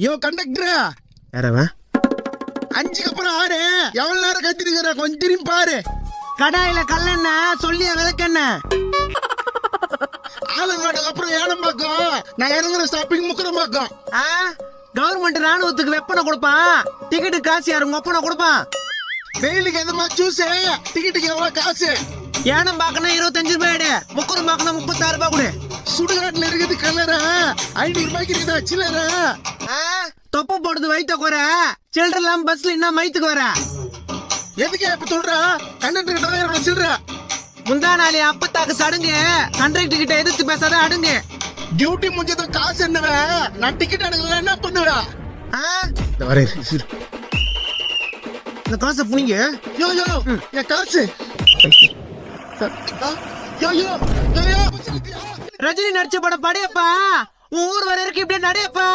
யோ கண்டக்டரா, யாரவன்? 5க்கு அப்புறம் 6. எவ்வளவு நேரம் கத்திருக்கிற? கொஞ்சம் திரும்பி பாரு. கடாயில கல்லெண்ண சொல்லிய விளக்கெண்ண. ஆலங்காட்டுக்கு அப்புறம் ஏனம்பாக்கம். நான் இறங்குற ஸ்டாப்பிங் முக்கரம்பாக்கம். கவர்மெண்ட் ராணுவத்துக்கு வெப்பனை கொடுப்பான். டிக்கெட்டு காசு யாரு உங்க ஒப்பனை கொடுப்பான். வெயிலுக்கு எதமா ஜூஸ், டிக்கெட்டுக்கு எவ்வளவு காசு? ஏனம் பாக்கணும் 25 ரூபாய், முக்கரம் பாக்கணும் 36 ரூபாய் கொடு. சுடுகாட்டுல இருக்குது கலரா, 500 ரூபாய்க்கு இருக்குதா சில்லற? தொப்ப போடுறது வயித்த குறை, சில்லற இல்லாம பஸ்ல என்ன மயித்துக்கு வர? எதுக்கு இப்ப சொல்றா? கண்டக்டர் கிட்ட சில்லற. முந்தா நாளே அப்பத்தாக்கு சடுங்கு, கண்டக்டர் கிட்ட எதிர்த்து பேசாத அடுங்க. டியூட்டி முடிஞ்சதும் காசு என்னவ? நான் டிக்கெட் எடுக்கல என்ன பண்ணுவ? இந்த காசை புனிங்க. யோ யோ என் காசு. யோ யோ யோ யோ ரஜினி நடிச்ச படம் படையப்பா. ஊர் வர இருக்கு இப்படியே நடையப்பா.